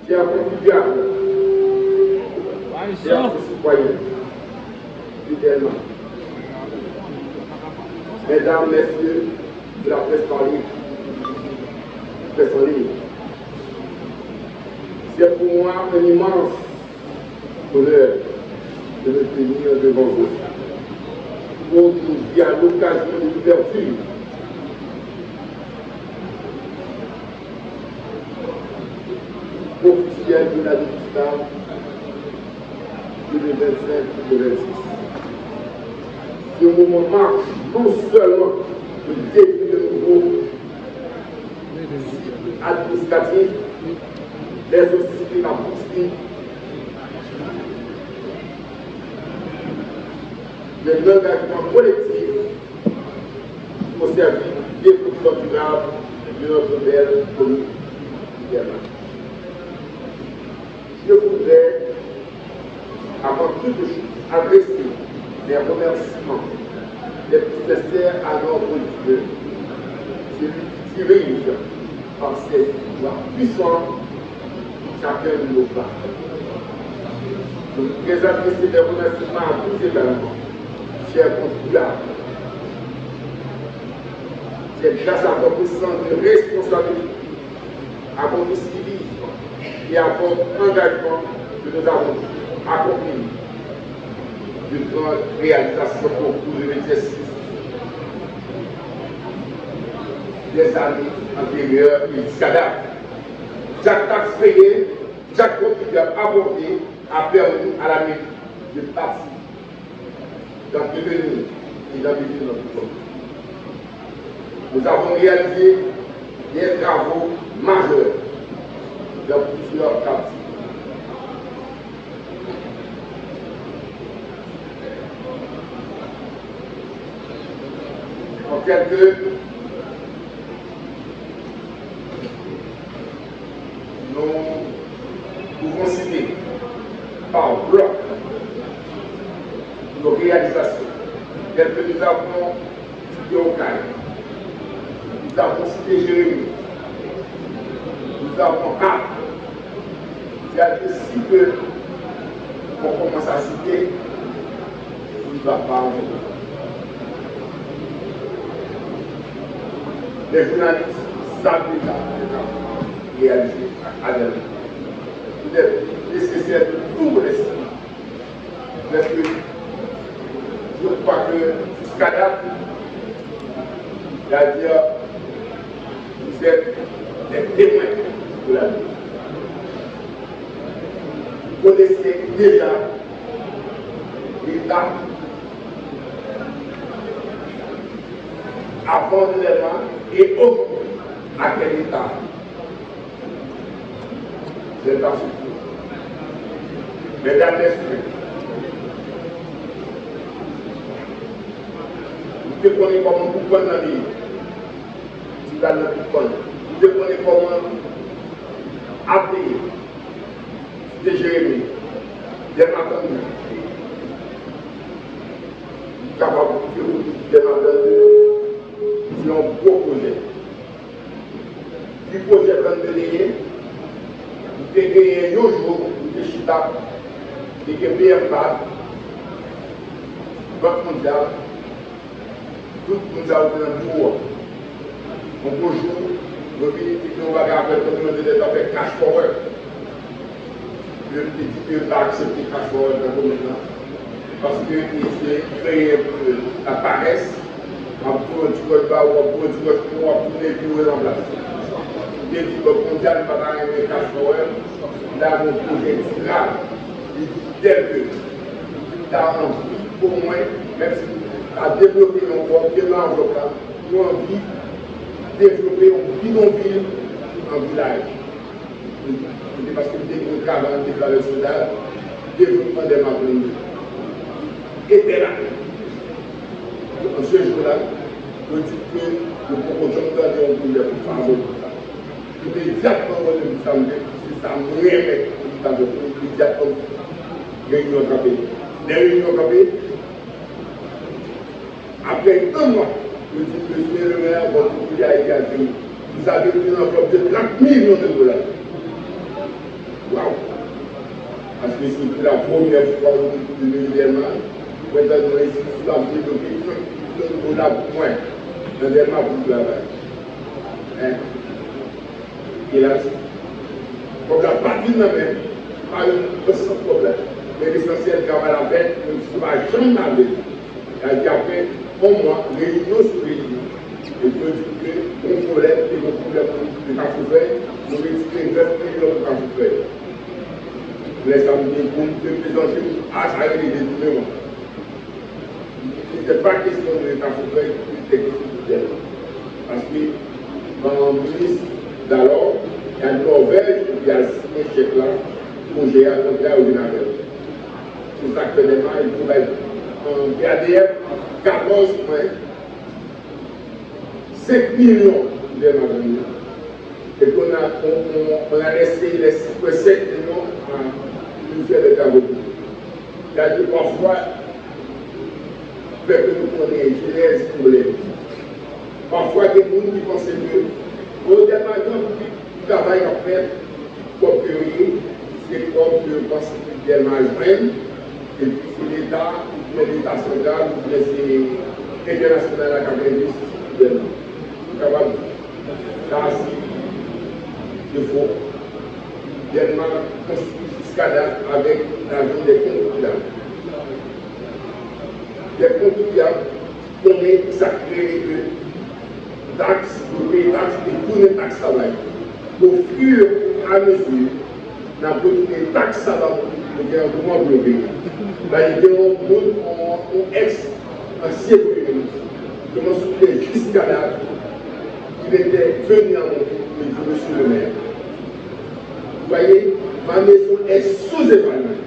chers contribuables, chers citoyens, fidèlement, mesdames, messieurs de la presse en ligne, c'est pour moi un immense honneur de me tenir devant vous aujourd'hui à l'occasion de l'ouverture officielle de l'année fiscale 2025-2026. Ce moment marque non seulement le début de nouveau administratif, mais aussi la poursuite de l'engagement collectif au service du développement durable de notre belle commune. Je voudrais, avant toute chose, adresser les remerciements les plus sincères à notre Dieu, celui qui dirige par ses pouvoirs puissants chacun de nos pas. Je voudrais adresser des remerciements à tous également, chers contribuables. C'est grâce à votre sens de responsabilité, à votre civisme et à votre engagement que nous avons accompli de grandes réalisations au cours de l'exercice des années antérieures et jusqu'à date. Chaque taxe payée, chaque contribuable apporté a permis à la mairie de participer dans le devenir et dans le de notre commune. Nous avons réalisé des travaux majeurs dans plusieurs quartiers. En quelques nous pouvons citer par bloc nos réalisations, telles que nous avons cité au Caire, nous avons cité Jérémy, nous avons Cap. Il y a si peu qu'on commence à citer, on ne va pas en venir. Les journalistes savent déjà réaliser à l'heure. Il est nécessaire de tout rester. Parce que je crois que jusqu'à date, c'est-à-dire, vous êtes des témoins de la vie. Vous connaissez déjà l'État avant l'événement et aujourd'hui à quel état c'est pas surtout. Mesdames, messieurs, vous te connaissez comment vous prenez la vie. Tu vas le prendre. Vous te connaissez comment appeler. De Jérémy, de Matane, capable de Matane, c'est un beau projet. Du projet qu'on a gagné, vous avez gagné un jour, vous avez chita, vous avez gagné un pas, votre mondial, tout le monde a un tour. Un beau jour, nous venons avec la communauté de cash power. Je ne dis pas accepter cash power dans le communauté parce qu'il s'est créé la paresse. En pour un petit peu de bas ou pour un petit peu de pour les bureaux en place. Il dit que le mondial n'est pas arrivé à cash power. Il a un projet grave. Il dit tel que il a envie, au moins, même si il a développé encore, bien l'enveloppe, nous avons envie de développer un bidonville en village. Parce que nous avons déclaré le soldat, développement des marines. Et là. En ce jour-là, je dis que le proposition de la Réunion pour faire c'est exactement ce que ça me dit, c'est ça me réveille pour exactement réunion capée. Les réunions capées, après un mois, je dis que monsieur le maire, votre pays a été accueilli. Vous avez une enveloppe de 30 millions de dollars. Waouh! Parce que c'est pour la première fois où nous évidemment, nous avons réussi à développer un dollar pour moi, un élément pour le travail. Et là, donc la partie de même, pas sans problème. Mais l'essentiel travail à faire, ne va jamais aller. Et après, pour moi, réunion sur réunion, et je dis que mon problème et mon problème de café, nous réussissons 9 millions de café. Les amis, pour me présenter, ça a été des documents. Ce n'était pas question de café, c'était question de parce que dans le ministre d'alors, il y a une Norvège qui a signé ce chèque-là pour gérer un contrat ordinateur. Tout ça, actuellement, il pourrait être en PADF 14 points, 5 millions de revenus. Et qu'on a laissé les 5 millions à l'unité de travaux. Il y a des parfois, que nous connaissons, j'ai des problèmes. Parfois, il y a des gens qui pensent que, au départ, le travail en fait, comme c'est comme le constitutionnel joindre, et puis c'est l'État, l'État central, c'est international à Cameroun, c'est capable. Là, il faut tellement construire jusqu'à date avec l'argent des contribuables. Les contribuables, on est sacré de taxes, de payer taxes et tous les taxes travail. Au fur et à mesure, on a pris des taxes travail pour le gouvernement de pays. Là, il y a un ex-ancien premier ministre, je me souviens jusqu'à là, il était venu à mon pays, monsieur le maire. Vous voyez, ma maison est sous-évaluée.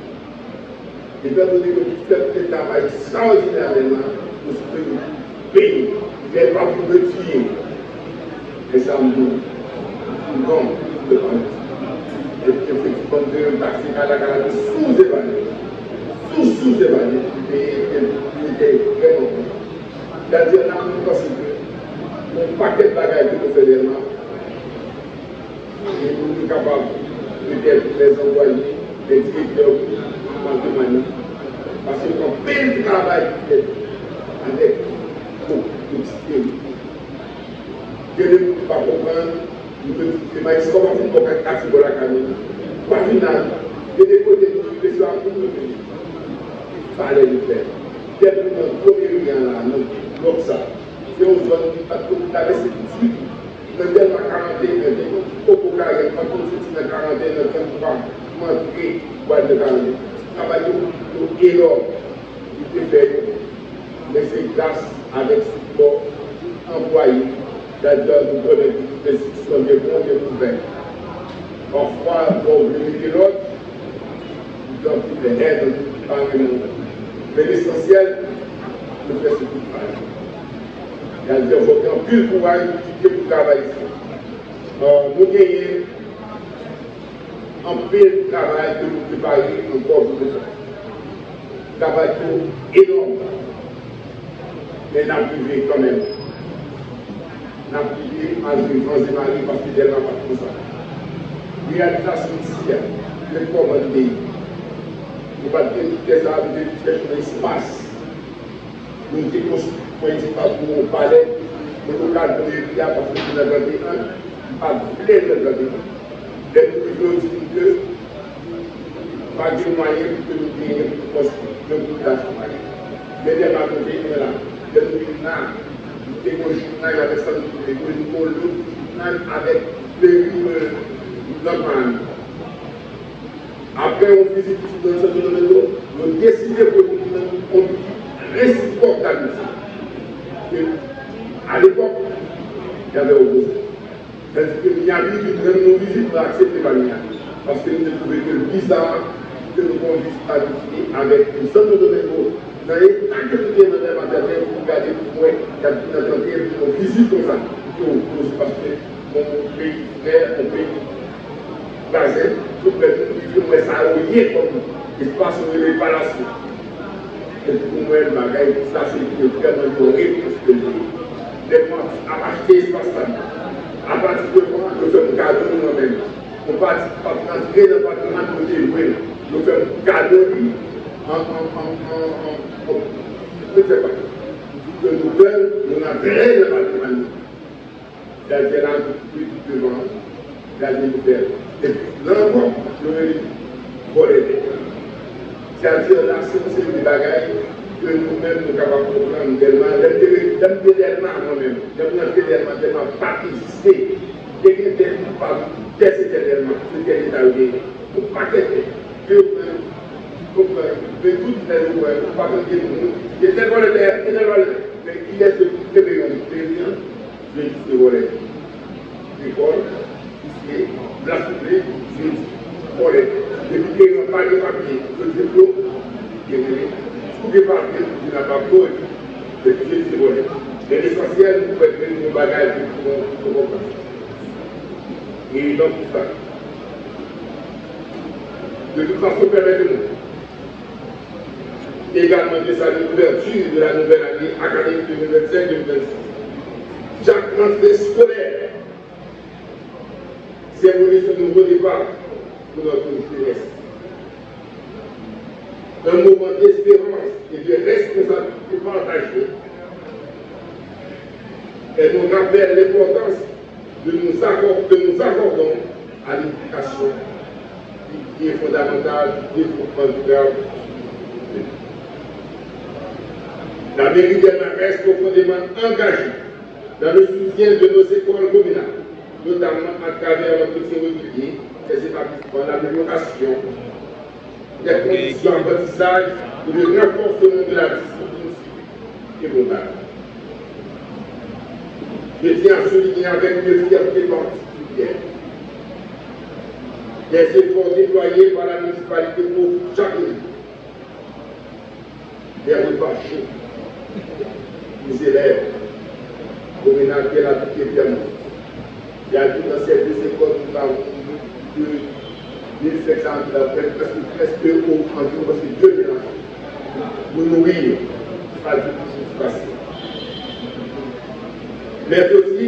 Étant donné que tout le travail extraordinairement pour ce pays, il n'est pas pour me tuer. Et ça me dit, non, de effectivement, de taxi à la Canada sous-évalué. Sous-évalué, il était vraiment bon. C'est-à-dire, là, nous pensons que mon paquet de bagages que nous faisons, et nous sommes capables peut-être les envoyer, les directeurs, en témoigner. Parce qu'on paye le travail avec beaucoup de système. Je ne peux pas comprendre, je me dis, comment on peut faire taxi pour la caméra. Pas final, de des côtés de l'histoire pour nous. Il fallait le faire. Depuis notre premier lien là, donc ça, c'est aux zones qui pas tout à l'heure, c'est tout de suite. Le tel ma quarantaine, au Poucaïen, quand on se dit la quarantaine, le temps pour montrer quoi de quarantaine. Travail énorme, il peut faire, mais c'est grâce avec support employé, c'est-à-dire nous donner des institutions de bons et ouverts. Parfois, pour venir l'autre, nous donnons toutes les aides par le monde. Mais l'essentiel, c'est faire ce qu'il faut. C'est-à-dire qu'il faut un pile courage pour travailler ici. Nous gagnons un pile travail que nous préparons encore pour le faire. Travail énorme. Mais nous avons privé quand même. Nous avons privé en Zémarie parce que tellement pas comme ça. Réalisation ici, le commun pays. Nous avons des arbres de chercher un espace. Nous avons construit pour un palais, pour le cadre de l'État, parce que nous avons gardé un, pas plein de gardé un. Et nous disons que, pas de moyens que nous gagnons pour construire le groupe d'assemblée. Mais les magasins sont là. Les journal, les journal avec ça, les journal avec les normales. Après, on visite dans ce domaine, on décide que on réciproque la musique. À l'époque, il y avait opposé. C'est-à-dire qu'il y a eu une visite pour accepter la lumière. Parce que nous avons trouvé que le bizarre que nous avons visité à visiter avec une seule domaine. Dans les temps que nous avons dans matériel pour regarder pour moi, il y a tout un temps pour visite comme ça. Parce que mon pays frère, mon pays basé, tout le monde qui ça a comme espace de réparation. Et pour moi, le bagage, ça c'est vraiment une réponse que j'ai. À acheter espace là. À partir de moi, nous sommes cadeaux nous-mêmes. on va entrer dans le bâtiment de côté loué. Nous faisons cadeau je ne sais pas. Que nous donne, nous avons vrai le bâtiment. C'est-à-dire là, plus devant, c'est-à-dire nous faire. Et puis, là encore, nous venons voler. C'est-à-dire là, c'est des bagailles que nous-mêmes nous sommes capables de comprendre tellement. Tellement moi-même, tellement pas exister. Dès que tellement pas tester tellement, c'est qu'elle est arrivée. Pour pas qu'elle de toutes les lois, pour pas que il était volontaire, mais il est de rébellion, président, je dis volé. L'école, ici, la souplée, je dis volé. Depuis qu'il n'y a pas de papier, je dis tout, qui est volé. Tout les papiers, je n'ai pas beau, je dis volé. Mais l'essentiel, vous pouvez faire une bagage pour vos parents. Et donc tout ça. De toute façon, permettez-nous également de saluer l'ouverture de la nouvelle année académique 2025-2026. Chaque rentrée scolaire symbolise un nouveau départ pour notre jeunesse. Un moment d'espérance et de responsabilité partagée. Elle nous rappelle l'importance de nous accordons à l'éducation qui est fondamentale du développement durable. La mairie d'Elma reste profondément engagée dans le soutien de nos écoles communales, notamment à travers l'entretien régulier des établissements, l'amélioration des conditions d'apprentissage et le renforcement de la discipline civique et morale. Je tiens à souligner avec une fierté particulière des efforts déployés par la municipalité pour chaque année. Des repas chauds, les élèves, communales qui l'habité bien. Il y a tout dans ces deux écoles, nous avons de 1700, presque environ 2000 enfants. Pour nourrir, pas du tout facile. Mais aussi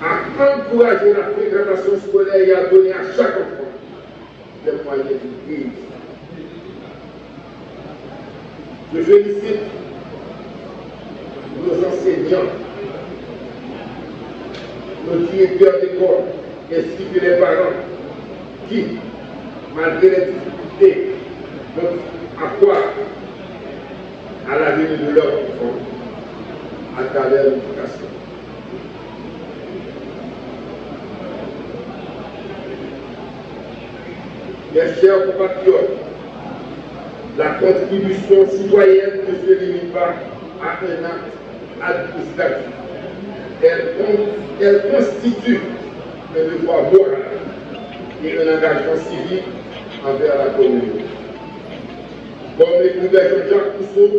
à encourager la fréquentation scolaire et à donner à chaque enfant des moyens de vivre. Je félicite nos enseignants, nos directeurs d'école, ainsi que les parents qui, malgré les difficultés, vont accroire à l'avenir de leurs enfants à travers l'éducation. Mes chers compatriotes, la contribution citoyenne ne se limite pas à un acte administratif. Elle constitue un devoir moral et un engagement civique envers la communauté. Comme l'écrivait Jean-Jacques Rousseau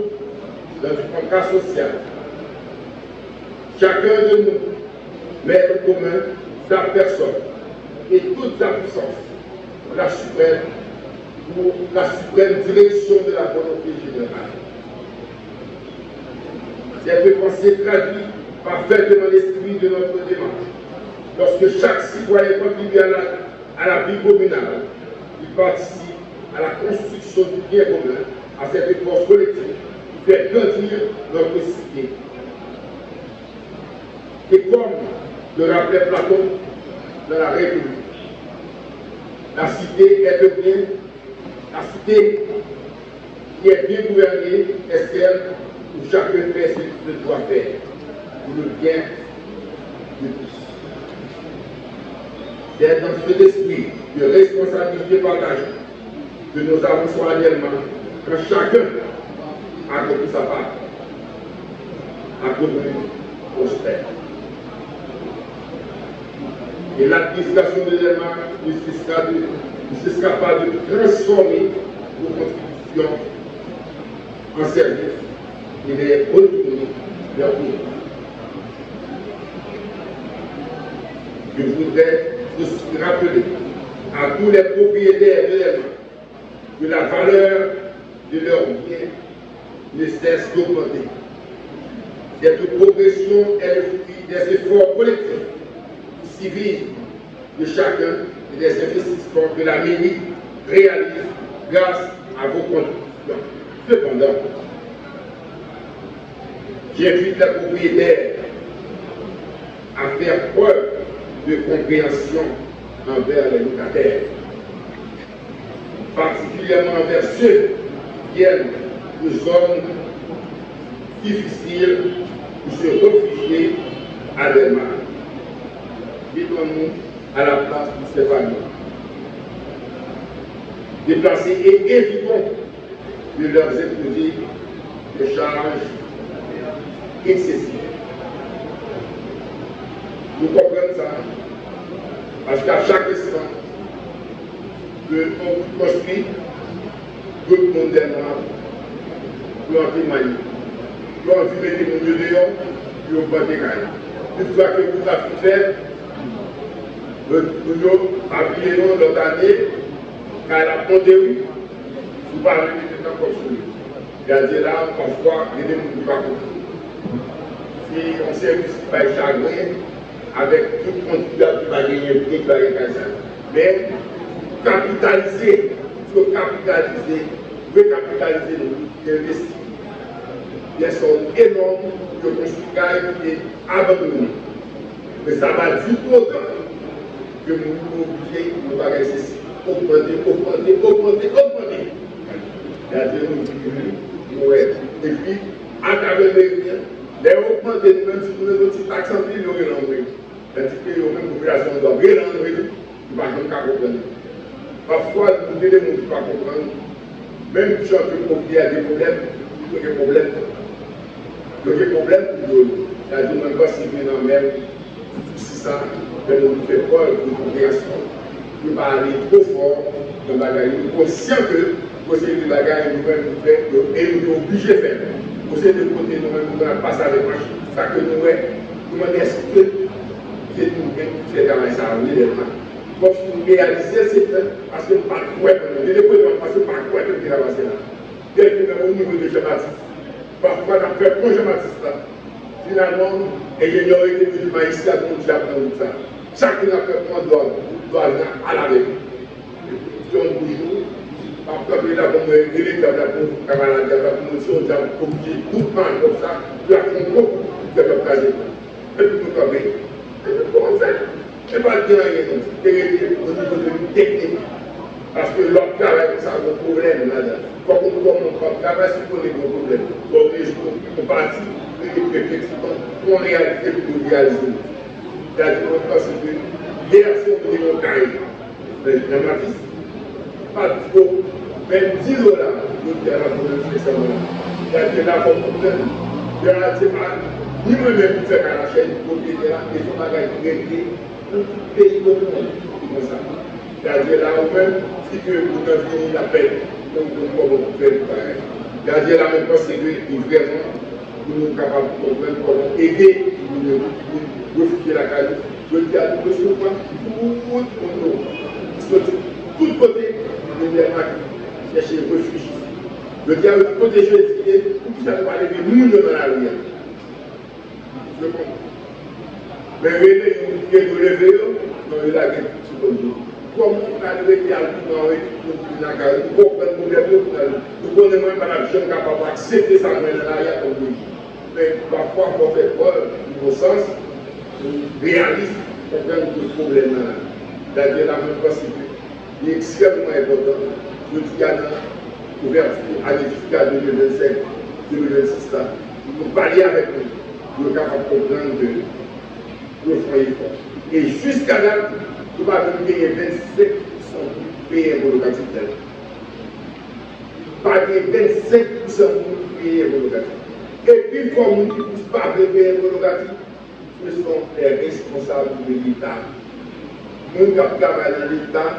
dans du contrat social, chacun de nous met en commun sa personne et toute sa puissance pour la suprême direction de la volonté générale. Cette pensée traduit parfaitement l'esprit de notre démarche. Lorsque chaque citoyen contribue à la vie communale, il participe à la construction du bien commun, à cette force collective qui fait grandir notre cité. Et comme le rappelait Platon dans la République, la cité est le bien, la cité qui est bien gouvernée est celle où chacun fait ce qu'il doit faire pour le bien de tous. C'est dans cet esprit de responsabilité partagée que nous avançons annuellement quand chacun accomplit sa part. La commune prospère. Et l'administration de l'EMA ne cessera pas de transformer nos contributions en service et les retourner vers nous. Je voudrais aussi rappeler à tous les propriétaires de l'EMA que la valeur de leurs biens ne cesse d'augmenter. Cette progression est le fruit des efforts collectifs, civils, de chacun et des investissements que la mairie réalise grâce à vos contributions. Cependant, j'invite la propriétaire à faire preuve de compréhension envers les locataires, particulièrement envers ceux qui viennent de zones difficiles ou se réfugier à des mains. Mettons-nous à la place de ces familles. Déplacer et évitons de leur imposer des charges excessives. Nous comprenons ça parce qu'à chaque instant qu'on construit, d'autres mondes pour en témoigner. Pour en vivre des milieux dehors, puis au bas des cailles. Une fois que vous avez fait, nous appuyons l'autre année, car la pandémie, vous parlez de temps construit. C'est-à-dire là, parfois, il y a des gens qui ne pas construire. Si on service qui va être chagrin, avec tout contribuable qui va gagner un prix, qui va gagner ça. Mais capitaliser, il faut capitaliser, recapitaliser nous, investir. Des sommes énormes que construire et abandonner. Mais ça va dire autant que nous sommes obligés de nous faire ceci. Augmenter. C'est-à-dire nous et puis, à travers les biens, les augmenter, même si nous avons une petite taxe en ville, nous allons tandis que les mêmes populations doivent relancer, nous ne pouvons pas comprendre. Parfois, nous devons ne pas comprendre. Même si on a des problèmes, il y a des problèmes. Il y a des problèmes pour nous. C'est-à-dire que nous ne pouvons pas s'y même si ça, nous fait preuve de compréhension. Nous ne pas aller trop fort dans le bagage. Nous sommes conscients que posséder le bagage, nous-mêmes nous faisons et nous sommes obligés de faire. Posséder de côté, nous-mêmes nous allons passer avec machine. C'est ça que nous demandons est-ce que c'est nous-mêmes qui faisons travail ça, oui, les mains. Donc, si nous réalisons, c'est parce que nous ne pouvons pas nous parce que nous ne pouvons pas nous avancer là. Dès que nous au niveau de Jean-Baptiste, parfois, nous avons fait pour Jean-Baptiste là. Finalement, l'ingénieur était venu ici à nous dire tout ça. Chacun a fait prendre doit à la règle. John Boujou, après là, comme l'électeur pour camarade, pour nous, on a obligé tout le monde comme ça, de la concours de la trajet. Et puis nous sommes et puis comment faire? Et pas dire rien, au niveau de technique. Parce que l'autre travail, ça a un problème là-dedans. Quand on commence à travailler, c'est pour les gros problèmes. Donc, on partit, effectivement, pour réaliser, pour réaliser. C'est-à-dire parce que hier, si on dit mon carré, Jean-Baptiste, pas trop, même 10 $, je dis à la première fois, c'est-à-dire là, pour problème. Je ne sais pas, ni moi-même pour faire à la chaîne, pour dire là, et son bagage réglé, dans tout le pays, comme ça. C'est-à-dire là, même, si vous avez fini la peine, donc vous pouvez faire pareil. C'est-à-dire là, même parce que vraiment, nous sommes capables de comprendre comment aider nous refugier la case. Je dis à nous, monsieur, tout côté, nous devons chercher refuge. Je dis à nous, protéger les idées, tout ça ne va pas lever nous dans la rue. Je comprends. Mais vous levez, nous la guerre tout le monde. Comme on a levé à nous connaissons même pas la jeune capable d'accepter ça dans l'arrière comme lui. Mais parfois, on fait preuve de bon sens, réaliste, comprendre le problème là. C'est-à-dire la même possible. Il est extrêmement important. Je dis à l'ouverture à l'édificat 2025-2026 là. Nous parler avec nous, nous sommes capables de comprendre que nous faisons effort. Et jusqu'à là, nous allons payer 25% payer pour locatif. Pas de 25% pour payer pour locatif. Et puis, comme nous ne pouvons pas payer pour locatif, nous sommes les responsables de l'État. Nous qui travaillons dans l'État,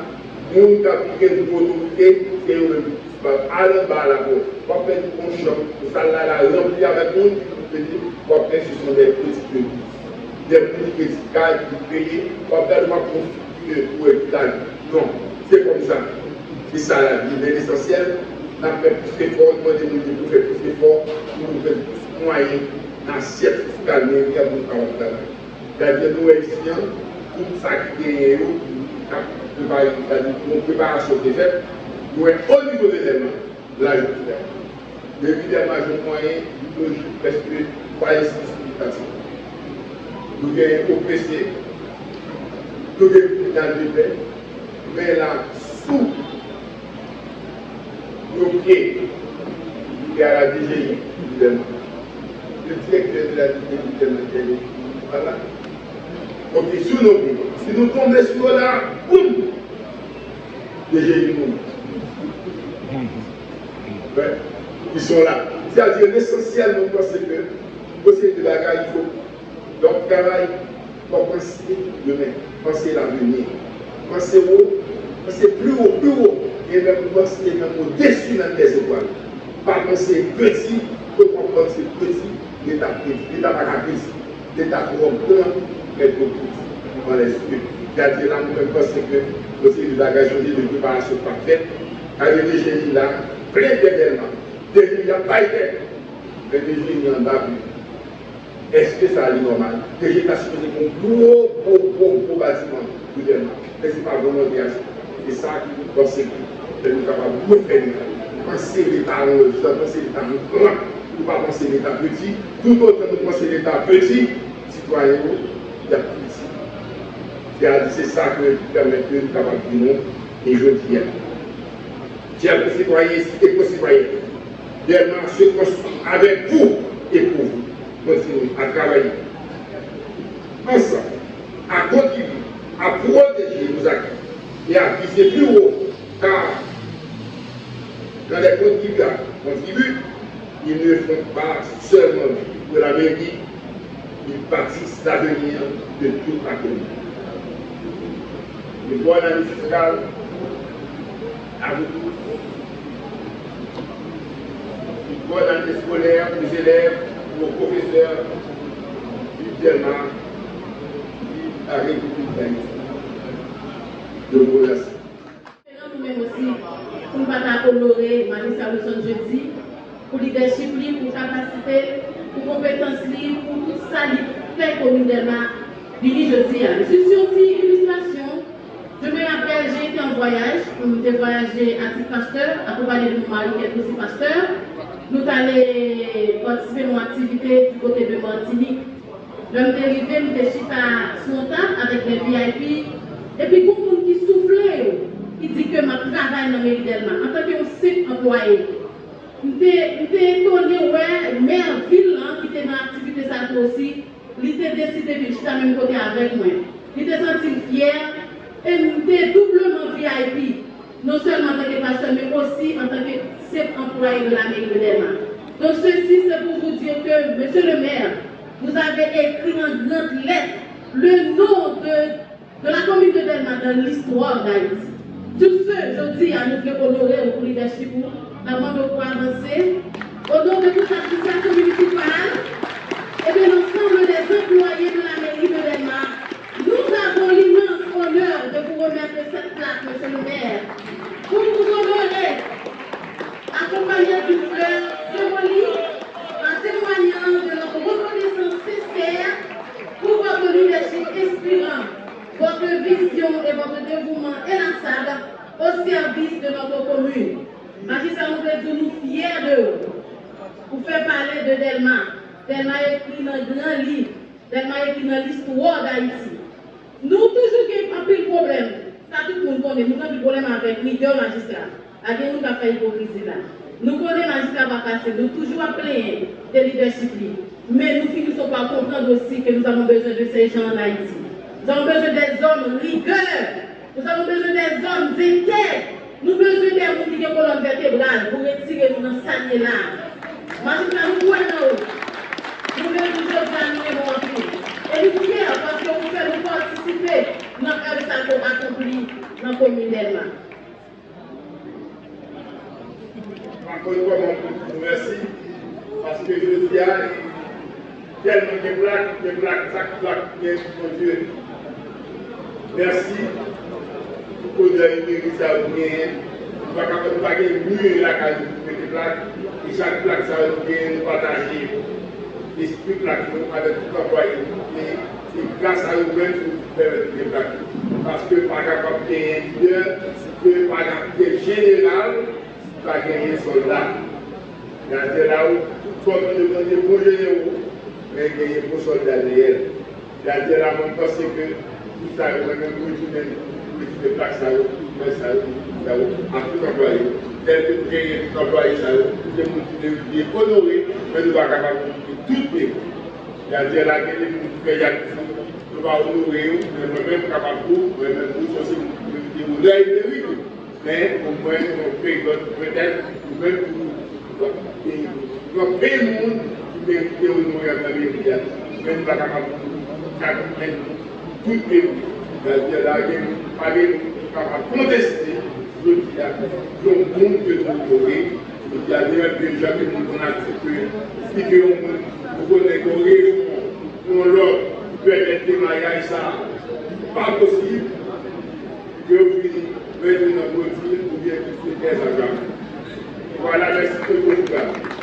nous qui appliquons une autorité, c'est eux qui ne pouvons pas aller bas là-bas. Pas faire du conchant, nous allons la remplir avec nous, pour faire ce sont des petits petits. Des petits cailles qui payent, pas faire de ma constituer pour être non, c'est comme ça. C'est ça la vie. Mais l'essentiel, on a fait plus d'efforts, nous devons faire plus d'efforts, nous devons faire plus de moyens, dans l'assiette fiscale, mais il y a beaucoup de travail. C'est-à-dire, nous, haïtiens, tout ça qui est une préparation des fêtes, nous sommes au niveau de l'élément, là je suis là. Évidemment, je moyen de presque 3 et 6 militations. Nous avons au PC, nous avons dans le pays, mais là, sous nos pieds, il y a la DGI, évidemment. Le directeur de la DGI, voilà. Donc, sous nos pieds, si nous tombons sur là, boum, DGI nous. Ouais. Ils sont là. C'est-à-dire l'essentiel, nous pensons que posséder de bagages, il faut. Donc, travail, pour penser demain, penser l'avenir, penser haut, penser plus haut, et même penser même au-dessus de des étoiles. Pas penser petit, faut comprendre c'est petit, l'état petit, l'état pas petit, l'état trop grand, mais trop petit. On l'esprit. C'est-à-dire là, nous pensons que posséder de bagages, de préparation parfaite, avec des génies là, plein d'événements. Il n'y a pas été. Mais déjà, il y en a plus. Est-ce que ça est normal? Déjà, il a supposé un gros bâtiment. Mais ce n'est pas vraiment bien. C'est ça qui nous conseille. Que nous sommes capables de faire. Penser l'État penser l'État grand, ou pas penser l'État petit. Tout autant nous penser l'État petit, citoyen, il y a petit. C'est ça qui permet que nous sommes capables de dire non. Et je dis, chers concitoyens, et concitoyens, Demain se construit avec vous et pour vous. Continuez à travailler ensemble, à contribuer, à protéger nos acquis et à viser plus haut, car quand les contribuables contribuent, ils ne font pas seulement pour la mairie, ils bâtissent l'avenir de toute la commune. Une bonne année fiscale à vous tous. Bonne année scolaire aux élèves, aux professeurs, mutuellement, à la République d'Haïti. Je vous remercie. Nous-mêmes aussi, pour ne pas honorer Magistrat Wilson jeudi, pour leadership, pour capacité, pour compétence, pour tout ça, qui fait communément, Billy jeudi. Je suis sortie illustration. Je me rappelle, j'ai été en voyage, j'ai voyagé à titre pasteur, accompagné de mon mari qui est aussi pasteur. Nous allons participer à une activité du côté de Martinique. L'homme est arrivé, nous sommes à son temps avec les VIP. Et puis, pour le monde qui souffle, il dit que je travaille dans le Méridellement en tant que simple employé. Je suis étonné, ouais, mais en ville qui était dans l'activité, ça aussi, il était décidé de venir à même côté avec moi. Il était senti fier et il était doublement VIP. Non seulement en tant que pasteur, mais aussi en tant que simple employé de la mairie de Delma. Donc ceci, c'est pour vous dire que, monsieur le maire, vous avez écrit en grande lettre le nom de la commune de Delma dans l'histoire d'Haïti. Tout ce, je dis à nous honorer au leadership avant de pouvoir avancer, au nom de toute l'association municipale et de l'ensemble des employés de la mairie de Delma, nous avons l'immense honneur de vous remettre cette plaque, monsieur le maire, pour vous honorer, accompagné d'une fleur symbolique, en témoignant de notre reconnaissance sincère pour votre leadership inspirant, votre vision et votre dévouement inlassable au service de notre commune. Magistrat, nous fiers de vous. Pour faire parler de Delma. Delma est écrit dans un grand livre. Delma est écrit dans l'histoire d'Haïti. Nous, toujours qu'il y a un peu de problème. Ça, tout le monde connaît. Nous avons des problèmes avec leader magistrat. Avec nous, qui a fait hypocrisie là. Nous connaissons magistrat va passer. Nous toujours appelés des leadership. Mais nous finissons par comprendre aussi que nous avons besoin de ces gens en Haïti. Nous avons besoin des hommes rigueurs. Nous avons besoin des hommes intègres. Nous avons besoin des gens qui ont colonne vertébrale pour retirer nous dans ce là. Magistrat, nous voyons. Nous voulons toujours gagner mon vie. Et nous sommes fiers parce que vous faites nous participer dans le cadre de accompli dans la commune d'Elma. Encore une fois, mon merci, parce que je dis à tellement de plaques, chaque plaque, mon Dieu. Merci pour que vous ayez mérité ça au bien. Nous ne pouvons pas gagner mieux la qualité de plaques, et chaque plaque, ça va nous partager l'esprit plaque avec tout employé. Et grâce à vous-même, permettre de plaquer. Parce que par capable de leader, que par capable général, pas gagner soldat. C'est là où tout le monde demande pour généraux, mais gagner pour soldats réels. C'est là où on pense que tout ça, on va même retourner de plaques, ça, à tout employé. Tel que nous gagnons tout employé, ça, tout le monde est honoré, mais nous sommes capables de tout payer. C'est-à-dire là, nous allons honorer, nous sommes même capables de tout, même nous sommes de l'œil. Mais au moins, on paye peut-être, même pour nous payer le monde qui mérite de honorer la famille. Mais nous sommes capables de tout payer. C'est-à-dire là, nous sommes capables de contester. Je dis à tout le monde que nous honorons. Il y a des gens qui nous ont accepté. Si vous connaissez qu'on répond, on l'autre, peut-être des mariages, ça, pas possible. Que vous finissez, venez dans votre ville ou bien que c'est des agents. Voilà, merci beaucoup.